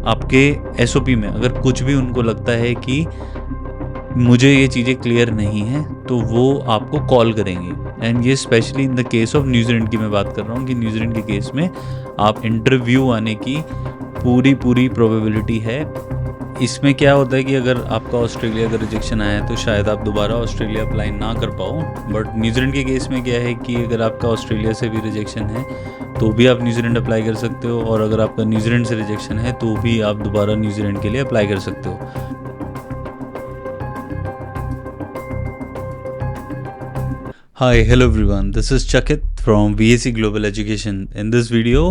आपके एसओपी में अगर कुछ भी उनको लगता है कि मुझे ये चीज़ें क्लियर नहीं हैं, तो वो आपको कॉल करेंगे। एंड ये specially in the case of New Zealand की मैं बात कर रहा हूँ कि न्यूजीलैंड के केस में आप इंटरव्यू आने की पूरी प्रोबेबिलिटी है। इसमें क्या होता है कि अगर आपका ऑस्ट्रेलिया का रिजेक्शन आया है तो शायद आप दोबारा ऑस्ट्रेलिया अप्लाई ना कर पाओ, बट न्यूजीलैंड के केस में क्या है कि अगर आपका ऑस्ट्रेलिया से भी रिजेक्शन है तो भी आप न्यूजीलैंड अप्लाई कर सकते हो, और अगर आपका न्यूजीलैंड से रिजेक्शन है तो भी आप दोबारा न्यूजीलैंड के लिए अप्लाई कर सकते हो। Hi, hello everyone. This is Chakit from VAC Global Education. In this video,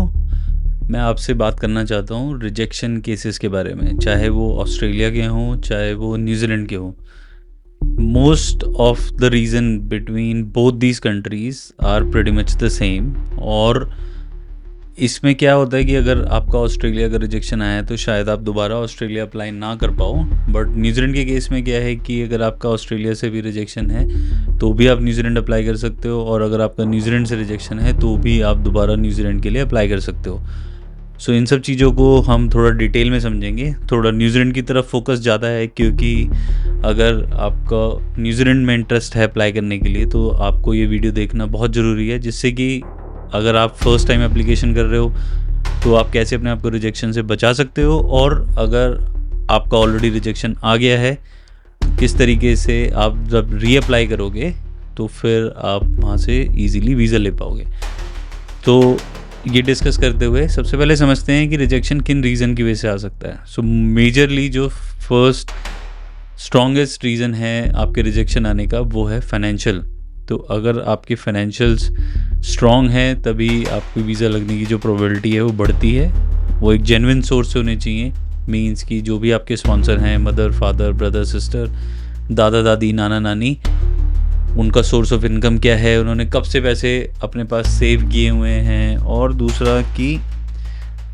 मैं आपसे बात करना चाहता हूँ रिजेक्शन केसेस के बारे में, चाहे वो ऑस्ट्रेलिया के हों चाहे वो न्यूजीलैंड के हों। Most of the reason between both these countries are pretty much the same. और इसमें क्या होता है कि अगर आपका ऑस्ट्रेलिया का रिजेक्शन आया है तो शायद आप दोबारा ऑस्ट्रेलिया अप्लाई ना कर पाओ, बट न्यूजीलैंड के केस में क्या है कि अगर आपका ऑस्ट्रेलिया से भी रिजेक्शन है तो भी आप न्यूजीलैंड अप्लाई कर सकते हो, और अगर आपका न्यूजीलैंड से रिजेक्शन है तो भी आप दोबारा न्यूजीलैंड के लिए अप्लाई कर सकते हो। सो इन सब चीज़ों को हम थोड़ा डिटेल में समझेंगे। थोड़ा न्यूजीलैंड की तरफ फोकस ज़्यादा है, क्योंकि अगर आपका न्यूजीलैंड में इंटरेस्ट है अप्लाई करने के लिए तो आपको ये वीडियो देखना बहुत ज़रूरी है, जिससे कि अगर आप फर्स्ट टाइम एप्लीकेशन कर रहे हो तो आप कैसे अपने आप को रिजेक्शन से बचा सकते हो, और अगर आपका ऑलरेडी रिजेक्शन आ गया है किस तरीके से आप जब रीअप्लाई करोगे तो फिर आप वहाँ से इजीली वीज़ा ले पाओगे। तो ये डिस्कस करते हुए सबसे पहले समझते हैं कि रिजेक्शन किन रीज़न की वजह से आ सकता है। सो मेजरली जो फर्स्ट स्ट्रॉन्गेस्ट रीज़न है आपके रिजेक्शन आने का वो है फाइनेंशियल। तो अगर आपके फाइनेंशियल्स स्ट्रॉन्ग हैं तभी आपको वीज़ा लगने की जो प्रोबेबिलिटी है वो बढ़ती है। वो एक जेन्युइन सोर्स से होने चाहिए, मीन्स कि जो भी आपके स्पॉन्सर हैं, मदर फादर ब्रदर सिस्टर, दादा दादी नाना नानी, उनका सोर्स ऑफ इनकम क्या है, उन्होंने कब से पैसे अपने पास सेव किए हुए हैं, और दूसरा कि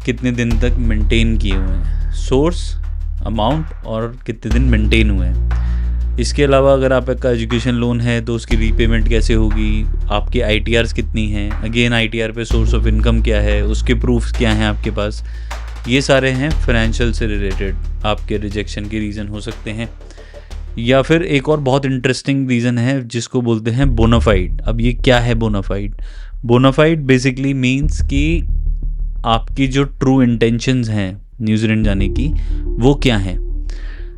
कितने दिन तक मेंटेन किए हुए हैं, सोर्स अमाउंट और कितने दिन मेंटेन हुए हैं। इसके अलावा अगर आपका एजुकेशन लोन है तो उसकी रीपेमेंट कैसे होगी, आपके आईटीआरस कितनी हैं, अगेन आईटीआर पे सोर्स ऑफ इनकम क्या है, उसके प्रूफ्स क्या हैं आपके पास। ये सारे हैं फाइनेंशियल से रिलेटेड आपके रिजेक्शन के रीज़न हो सकते हैं। या फिर एक और बहुत इंटरेस्टिंग रीज़न है जिसको बोलते हैं बोनाफाइड। अब ये क्या है बोनाफाइड? बोनाफाइड बेसिकली मीन्स कि आपकी जो ट्रू इंटेंशंस हैं न्यूजीलैंड जाने की वो क्या हैं।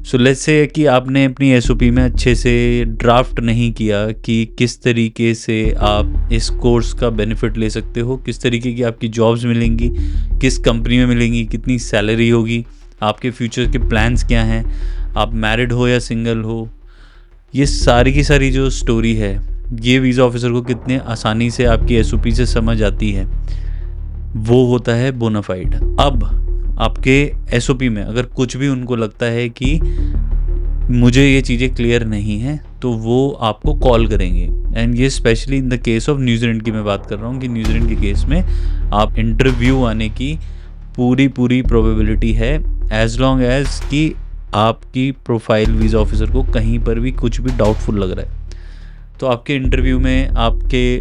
सो लेट्स से कि आपने अपनी एसओपी में अच्छे से ड्राफ्ट नहीं किया कि किस तरीके से आप इस कोर्स का बेनिफिट ले सकते हो, किस तरीके की आपकी जॉब्स मिलेंगी, किस कंपनी में मिलेंगी, कितनी सैलरी होगी, आपके फ्यूचर के प्लान्स क्या हैं, आप मैरिड हो या सिंगल हो। ये सारी की सारी जो स्टोरी है ये वीज़ा ऑफिसर को कितने आसानी से आपकी एसओपी से समझ आती है, वो होता है बोनाफाइड। अब आपके एसओपी में अगर कुछ भी उनको लगता है कि मुझे ये चीज़ें क्लियर नहीं हैं तो वो आपको कॉल करेंगे। एंड ये specially in the case of New Zealand की मैं बात कर रहा हूँ कि न्यूजीलैंड के केस में आप इंटरव्यू आने की पूरी प्रोबेबिलिटी है, एज लॉन्ग एज कि आपकी प्रोफाइल वीज़ा ऑफिसर को कहीं पर भी कुछ भी डाउटफुल लग रहा है। तो आपके इंटरव्यू में आपके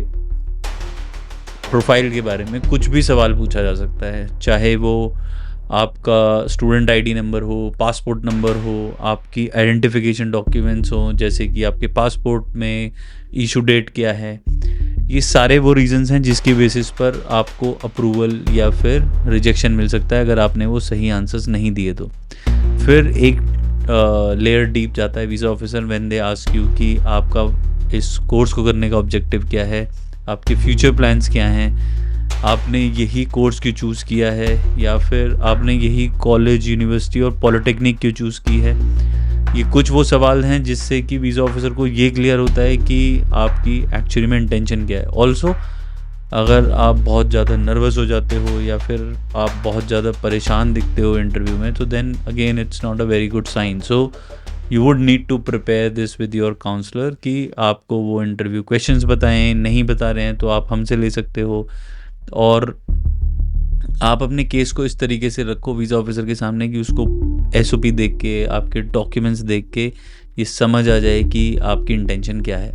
प्रोफाइल के बारे में कुछ भी सवाल पूछा जा सकता है, चाहे वो आपका स्टूडेंट आईडी नंबर हो, पासपोर्ट नंबर हो, आपकी आइडेंटिफिकेशन डॉक्यूमेंट्स हो, जैसे कि आपके पासपोर्ट में इशू डेट क्या है। ये सारे वो रीजंस हैं जिसकी बेसिस पर आपको अप्रूवल या फिर रिजेक्शन मिल सकता है अगर आपने वो सही आंसर्स नहीं दिए तो। फिर एक लेयर डीप जाता है visa officer when they ask you कि आपका इस कोर्स को करने का ऑब्जेक्टिव क्या है, आपके फ्यूचर प्लान्स क्या हैं, आपने यही कोर्स क्यों चूज़ किया है, या फिर आपने यही कॉलेज यूनिवर्सिटी और पॉलिटेक्निक क्यों चूज़ की है। ये कुछ वो सवाल हैं जिससे कि वीज़ा ऑफिसर को ये क्लियर होता है कि आपकी एक्चुअली में इंटेंशन क्या है। ऑल्सो अगर आप बहुत ज़्यादा नर्वस हो जाते हो या फिर आप बहुत ज़्यादा परेशान दिखते हो इंटरव्यू में, तो then again it's not a very good sign. So you would need to prepare this with your counsellor कि आपको वो इंटरव्यू क्वेश्चंस बताएं। नहीं बता रहे हैं तो आप हमसे ले सकते हो, और आप अपने केस को इस तरीके से रखो वीज़ा ऑफिसर के सामने कि उसको एसओपी देख के, आपके डॉक्यूमेंट्स देख के ये समझ आ जाए कि आपकी इंटेंशन क्या है।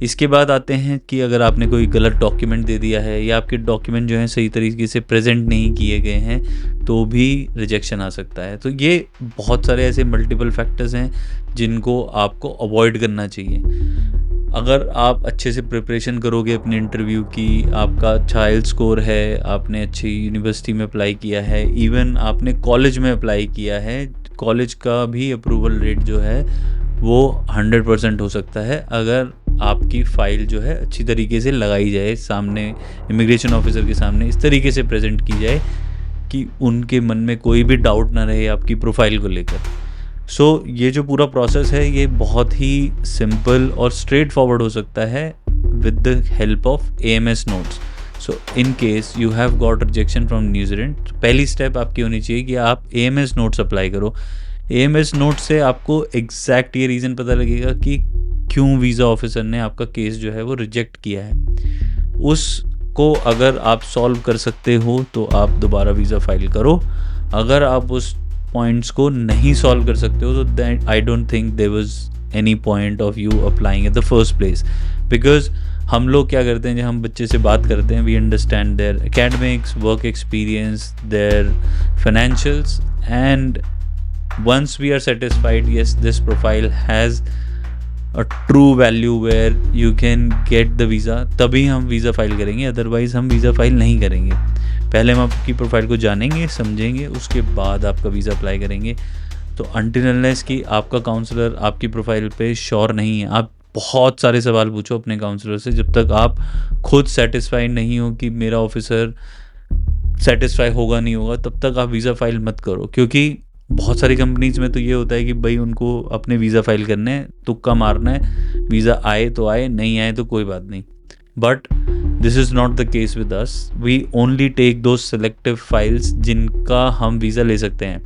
इसके बाद आते हैं कि अगर आपने कोई गलत डॉक्यूमेंट दे दिया है या आपके डॉक्यूमेंट जो हैं सही तरीके से प्रेजेंट नहीं किए गए हैं तो भी रिजेक्शन आ सकता है। तो ये बहुत सारे ऐसे मल्टीपल फैक्टर्स हैं जिनको आपको अवॉइड करना चाहिए। अगर आप अच्छे से प्रिपरेशन करोगे अपने इंटरव्यू की, आपका अच्छा आइल स्कोर है, आपने अच्छी यूनिवर्सिटी में अप्लाई किया है, इवन आपने कॉलेज में अप्लाई किया है, कॉलेज का भी अप्रूवल रेट जो है वो 100% हो सकता है अगर आपकी फ़ाइल जो है अच्छी तरीके से लगाई जाए, सामने इमिग्रेशन ऑफिसर के सामने इस तरीके से प्रेजेंट की जाए कि उनके मन में कोई भी डाउट ना रहे आपकी प्रोफाइल को लेकर। सो ये जो पूरा प्रोसेस है ये बहुत ही सिंपल और स्ट्रेट फॉरवर्ड हो सकता है with the help of AMS notes. So in case you have got rejection from New Zealand, पहली स्टेप आपकी होनी चाहिए कि आप AMS नोट्स अप्लाई करो। AMS नोट से आपको एग्जैक्ट ये रीज़न पता लगेगा कि क्यों वीज़ा ऑफिसर ने आपका केस जो है वो रिजेक्ट किया है। उसको अगर आप सॉल्व कर सकते हो तो आप दोबारा वीज़ा फाइल करो। अगर आप उस पॉइंट्स को नहीं सॉल्व कर सकते हो तो that I don't think there was any point of you applying at the first place. Because हम लोग क्या करते हैं जब हम बच्चे से बात करते हैं, we understand their academics, work experience, their financials, and once we are satisfied yes this profile has a true value where you can get the visa, तभी हम वीज़ा फाइल करेंगे, अदरवाइज़ हम वीज़ा फाइल नहीं करेंगे। पहले हम आपकी profile को जानेंगे, समझेंगे, उसके बाद आपका वीज़ा अप्लाई करेंगे। तो अनटिल अनलेस कि आपका काउंसलर आपकी प्रोफाइल पे श्योर नहीं है, आप बहुत सारे सवाल पूछो अपने काउंसलर से, जब तक आप खुद सेटिस्फाइड नहीं हो कि मेरा ऑफिसर सेटिस्फाई होगा नहीं होगा तब तक आप वीज़ा फाइल मत करो। क्योंकि बहुत सारी कंपनीज में तो ये होता है कि भाई उनको अपने वीज़ा फाइल करने हैं, तुक्का मारना है, वीज़ा आए तो आए, नहीं आए तो कोई बात नहीं। But this is not the case with us, we only take दो सेलेक्टिव फाइल्स जिनका हम वीज़ा ले सकते हैं।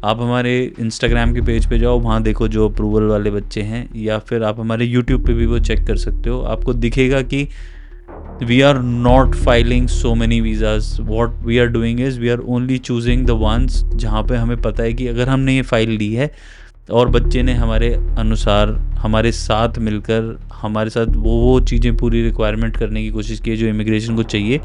आप हमारे इंस्टाग्राम के पेज पे जाओ, वहाँ देखो जो अप्रूवल वाले बच्चे हैं, या फिर आप हमारे यूट्यूब पे भी वो चेक कर सकते हो। आपको दिखेगा कि we are not filing so many visas. What we are doing is we are only choosing the ones जहाँ पे हमें पता है कि अगर हमने ये फाइल ली है और बच्चे ने हमारे अनुसार हमारे साथ मिलकर हमारे साथ वो चीज़ें पूरी रिक्वायरमेंट करने की कोशिश की है जो इमिग्रेशन को चाहिए,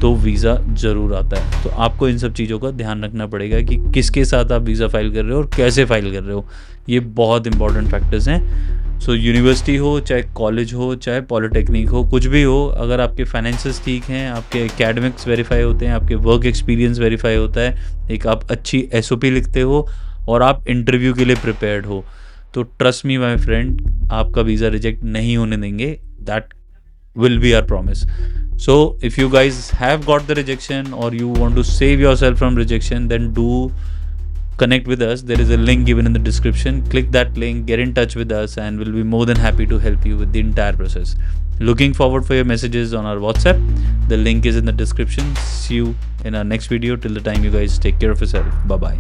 तो वीज़ा ज़रूर आता है। तो आपको इन सब चीज़ों का ध्यान रखना पड़ेगा कि किसके साथ आप वीज़ा फाइल कर रहे हो और कैसे फाइल कर रहे हो, ये बहुत इंपॉर्टेंट फैक्टर्स हैं। सो यूनिवर्सिटी हो, चाहे कॉलेज हो, चाहे पॉलिटेक्निक हो, कुछ भी हो, अगर आपके फाइनेंसेस ठीक हैं, आपके एकेडमिक्स वेरीफाई होते हैं, आपके वर्क एक्सपीरियंस वेरीफाई होता है, एक आप अच्छी SOP लिखते हो और आप इंटरव्यू के लिए प्रिपेयर्ड हो, तो ट्रस्ट मी माय फ्रेंड, आपका वीज़ा रिजेक्ट नहीं होने देंगे। That will be our promise. So if you guys have got the rejection or you want to save yourself from rejection, then do connect with us. There is a link given in the description. Click that link, get in touch with us, and we'll be more than happy to help you with the entire process. Looking forward for your messages on our WhatsApp. The link is in the description. See you in our next video. Till the time, you guys take care of yourself. Bye bye.